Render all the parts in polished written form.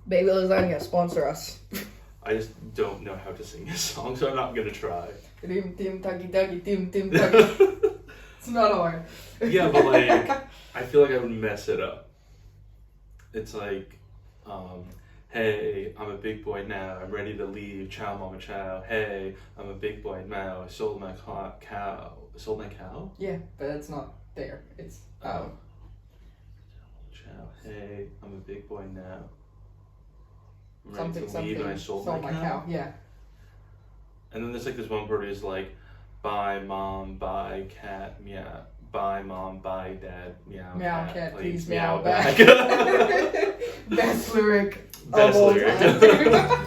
Baby Lasagna, sponsor us. I just don't know how to sing this song, so I'm not gonna try. Tim tim tuggy tuggy tim tim tuggy. It's not hard. Yeah, but like, I feel like I would mess it up. It's like, hey, I'm a big boy now. I'm ready to leave. Chow, mama, chow. Hey, I'm a big boy now. I sold my cow. I sold my cow? Yeah, but it's not there. It's Chow. Hey, I'm a big boy now. I'm ready something to leave and I sold my cow. Yeah. And then there's like this one part is like, bye mom, bye cat, meow. Bye mom, bye dad, meow. Meow cat, please meow back. Best lyric. Best of all lyric. time.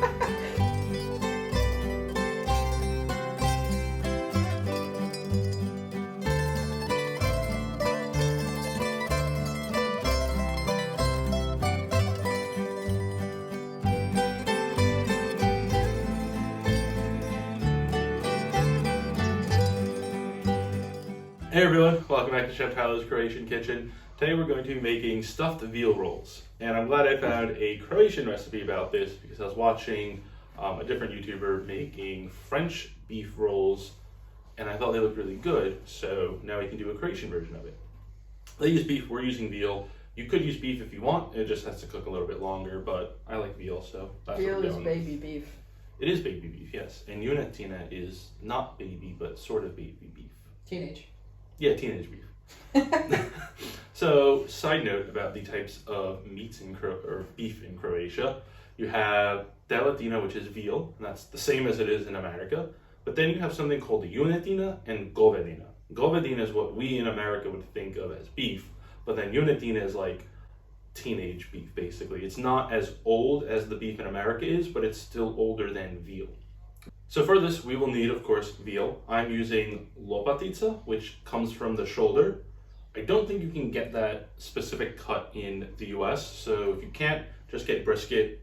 Hey everyone, welcome back to Chef Tyler's Croatian Kitchen. Today we're going to be making stuffed veal rolls. And I'm glad I found a Croatian recipe about this because I was watching a different YouTuber making French beef rolls and I thought they looked really good, so now we can do a Croatian version of it. They use beef, we're using veal. You could use beef if you want, it just has to cook a little bit longer, but I like veal, so that's what we're Veal is doing. baby beef. It is baby beef, yes. And junetina is not baby, but sort of baby beef. Teenage. Yeah, teenage beef. So, side note about the types of meats or beef in Croatia. You have teletina, which is veal, and that's the same as it is in America. But then you have something called junetina and govedina. Govedina is what we in America would think of as beef, but then junetina is like teenage beef, basically. It's not as old as the beef in America is, but it's still older than veal. So for this, we will need, of course, veal. I'm using lopatica, which comes from the shoulder. I don't think you can get that specific cut in the US, so if you can't, just get brisket,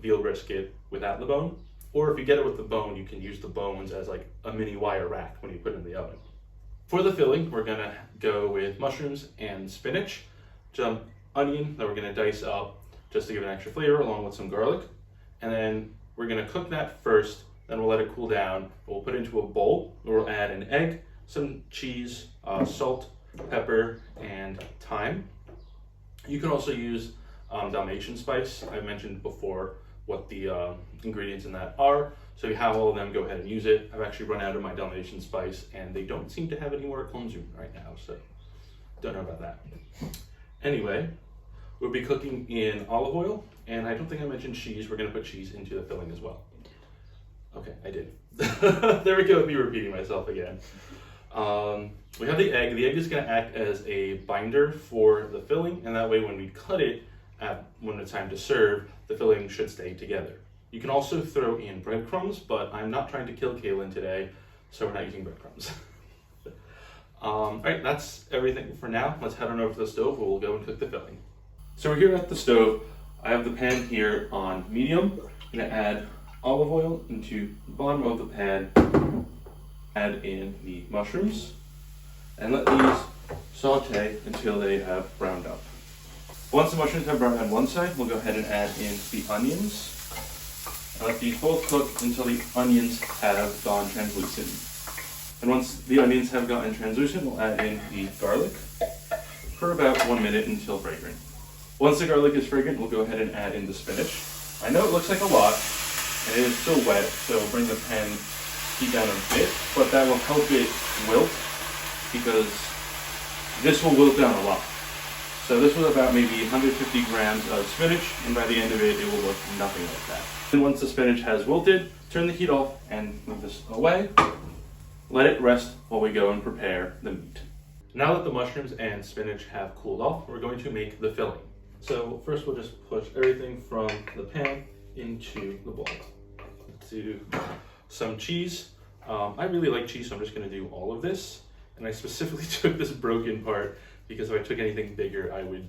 veal brisket without the bone. Or if you get it with the bone, you can use the bones as like a mini wire rack when you put it in the oven. For the filling, we're gonna go with mushrooms and spinach, some onion that we're gonna dice up just to give an extra flavor along with some garlic. And then we're gonna cook that first. Then we'll let it cool down. We'll put it into a bowl where we'll add an egg, some cheese, salt, pepper, and thyme. You can also use Dalmatian spice. I mentioned before what the ingredients in that are. So if you have all of them, go ahead and use it. I've actually run out of my Dalmatian spice and they don't seem to have any more at Konzum right now, so don't know about that. Anyway, we'll be cooking in olive oil, and I don't think I mentioned cheese. We're gonna put cheese into the filling as well. Okay, I did. There we go, me repeating myself again. We have the egg. The egg is going to act as a binder for the filling, and that way when we cut it, when it's time to serve, the filling should stay together. You can also throw in breadcrumbs, but I'm not trying to kill Kaylin today, so we're not using breadcrumbs. Alright, that's everything for now. Let's head on over to the stove where we'll go and cook the filling. So we're here at the stove. I have the pan here on medium. I'm going to add olive oil into the bottom of the pan, add in the mushrooms, and let these saute until they have browned up. Once the mushrooms have browned on one side, we'll go ahead and add in the onions, and let these both cook until the onions have gone translucent. And once the onions have gotten translucent, we'll add in the garlic for about 1 minute until fragrant. Once the garlic is fragrant, we'll go ahead and add in the spinach. I know it looks like a lot, and it is still wet, so we'll bring the pan heat down a bit, but that will help it wilt because this will wilt down a lot. So this was about maybe 150 grams of spinach, and by the end of it, it will look nothing like that. And once the spinach has wilted, turn the heat off and move this away. Let it rest while we go and prepare the meat. Now that the mushrooms and spinach have cooled off, we're going to make the filling. So first we'll just push everything from the pan into the bowl. Let's do some cheese. I really like cheese, so I'm just going to do all of this. And I specifically took this broken part because if I took anything bigger, I would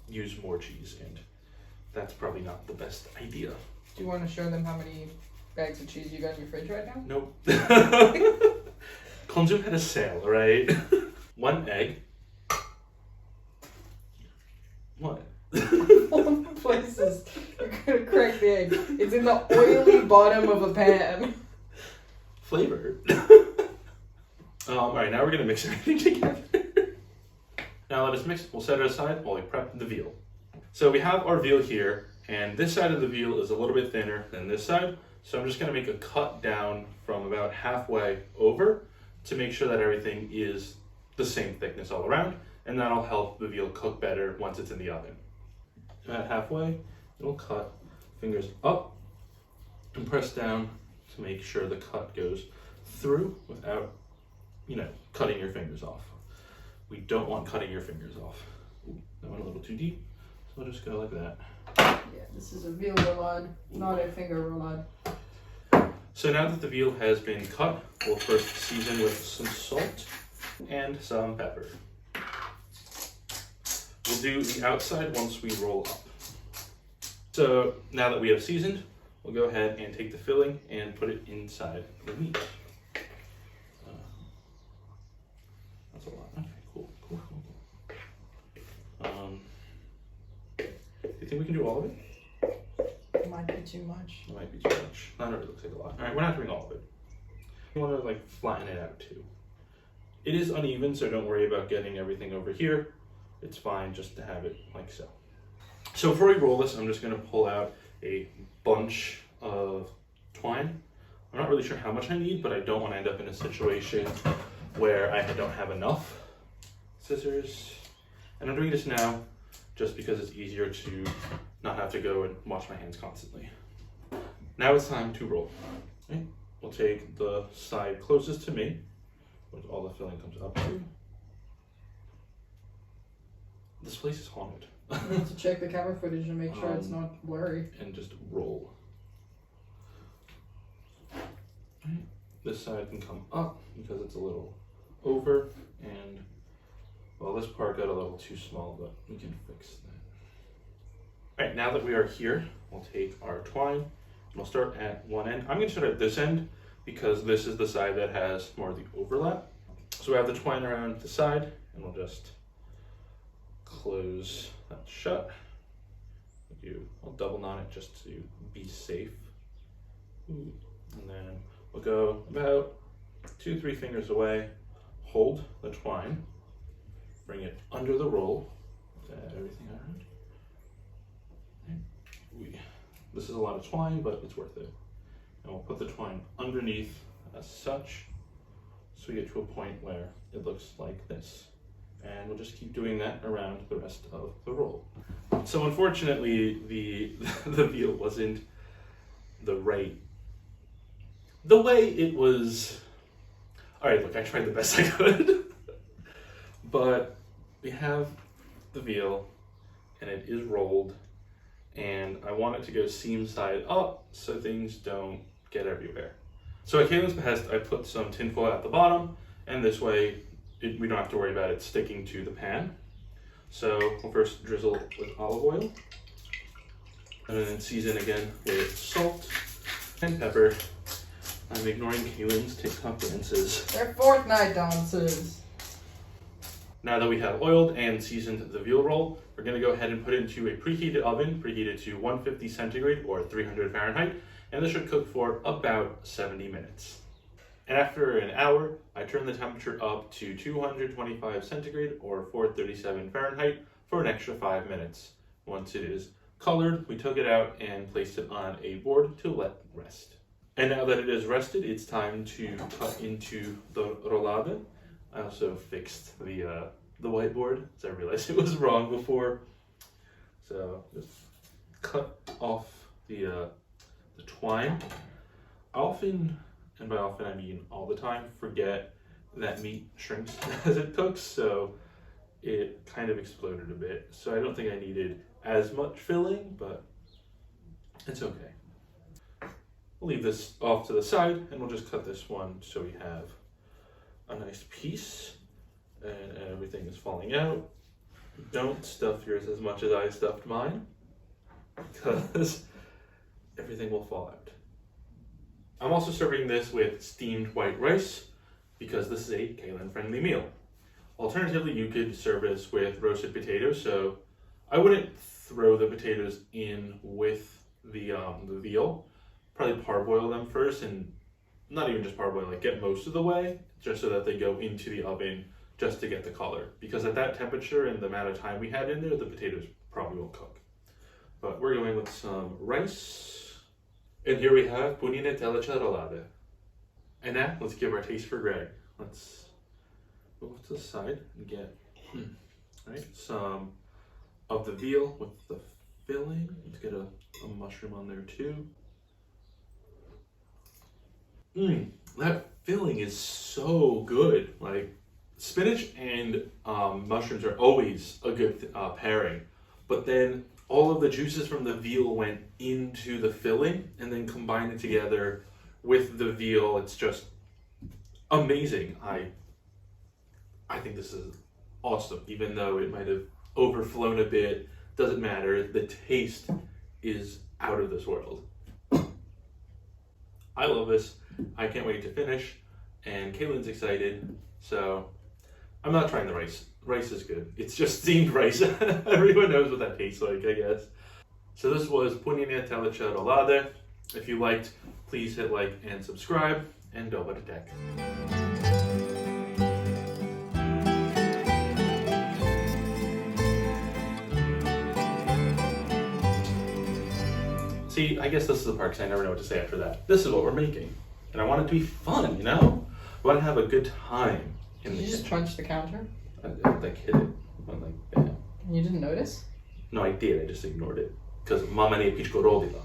use more cheese, and that's probably not the best idea. Do you want to show them how many bags of cheese you got in your fridge right now? Nope. Konzum had a sale, right? 1 egg. What? All the places you're gonna crack the egg. It's in the oily bottom of a pan. Flavor. Alright, now we're going to mix everything together. Now let us mix. We'll set it aside while we prep the veal. So we have our veal here, and this side of the veal is a little bit thinner than this side. So I'm just going to make a cut down from about halfway over to make sure that everything is the same thickness all around, and that'll help the veal cook better once it's in the oven. About halfway, it'll cut, fingers up, and press down to make sure the cut goes through without, cutting your fingers off. We don't want cutting your fingers off. Ooh, that went a little too deep, so I'll just go like that. Yeah, this is a veal roulade, not a finger roulade. So now that the veal has been cut, we'll first season with some salt and some pepper. We'll do the outside once we roll up. So now that we have seasoned, we'll go ahead and take the filling and put it inside the meat. That's a lot. Okay, cool. Do you think we can do all of it? It might be too much. It might be too much. That already looks like a lot. All right, we're not doing all of it. You want to flatten it out too. It is uneven, so don't worry about getting everything over here. It's fine just to have it like so. So before we roll this, I'm just going to pull out a bunch of twine. I'm not really sure how much I need, but I don't want to end up in a situation where I don't have enough scissors. And I'm doing this now just because it's easier to not have to go and wash my hands constantly. Now it's time to roll. Okay. We'll take the side closest to me, which all the filling comes up to. This place is haunted. You need to check the camera footage and make sure it's not blurry. And just roll. Right. This side can come up because it's a little over, and well, this part got a little too small, but we can fix that. All right, now that we are here, we'll take our twine and we'll start at one end. I'm going to start at this end because this is the side that has more of the overlap. So we have the twine around the side, and we'll just close that shut. I'll double knot it just to be safe. Ooh. And then we'll go about 2-3 fingers away, hold the twine, bring it under the roll, add everything around. This is a lot of twine, but it's worth it. And we'll put the twine underneath as such, so we get to a point where it looks like this. And we'll just keep doing that around the rest of the roll. So unfortunately, the veal wasn't the way it was. All right, look, I tried the best I could. But we have the veal, and it is rolled, and I want it to go seam side up so things don't get everywhere. So at Caitlin's behest, I put some tinfoil at the bottom, and this way we don't have to worry about it sticking to the pan. So we'll first drizzle with olive oil, and then season again with salt and pepper. I'm ignoring Caitlin's TikTok dances. They're Fortnite dances. Now that we have oiled and seasoned the veal roll, we're going to go ahead and put it into a preheated oven, preheated to 150 centigrade or 300 Fahrenheit, and this should cook for about 70 minutes. And after an hour, I turn the temperature up to 225 centigrade or 437 Fahrenheit for an extra 5 minutes. Once it is colored, we took it out and placed it on a board to let rest. And now that it is rested, it's time to cut into the rolade. I also fixed the whiteboard, so I realized it was wrong before. So just cut off the twine. I often, and by often I mean all the time, forget that meat shrinks as it cooks, so it kind of exploded a bit. So I don't think I needed as much filling, but it's okay. We'll leave this off to the side, and we'll just cut this one so we have a nice piece, and everything is falling out. Don't stuff yours as much as I stuffed mine, because everything will fall out. I'm also serving this with steamed white rice, because this is a Caitlin-friendly meal. Alternatively, you could serve this with roasted potatoes, so I wouldn't throw the potatoes in with the veal. Probably parboil them first, and not even just parboil, like get most of the way, just so that they go into the oven just to get the color. Because at that temperature and the amount of time we had in there, the potatoes probably won't cook. But we're going with some rice. And here we have Punjene Telec Rolade. And now let's give our taste for Greg. Let's move to the side and get some of the veal with the filling. Let's get a mushroom on there too. That filling is so good. Like, spinach and mushrooms are always a good pairing, but then all of the juices from the veal went into the filling and then combined it together with the veal. It's just amazing. I think this is awesome, even though it might have overflown a bit. Doesn't matter. The taste is out of this world. I love this. I can't wait to finish, and Caitlin's excited, so I'm not trying the rice. Rice is good. It's just steamed rice. Everyone knows what that tastes like, I guess. So this was Punjene Telec Rolade. If you liked, please hit like and subscribe, and dober dek. See, I guess this is the part because I never know what to say after that. This is what we're making. And I want it to be fun, you know? I want to have a good time in the Did you just kitchen. punch the counter? I like hit it. Went like bam. You didn't notice? No, I did. I just ignored it. Because mama ne pichko rodila.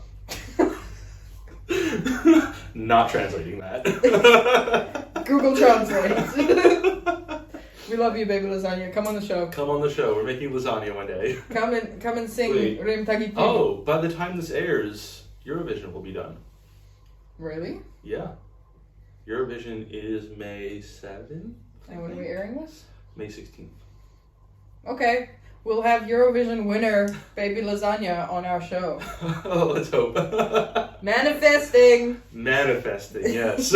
Not translating that. Google Translate. We love you, baby lasagna. Come on the show. Come on the show. We're making lasagna one day. Come and sing Wait. Rim Tagi. Oh, by the time this airs, Eurovision will be done. Really? Yeah. Eurovision is May 7th. And when are we airing this? May 16th. Okay. We'll have Eurovision winner, baby lasagna, on our show. Oh, let's hope. Manifesting! Manifesting, yes.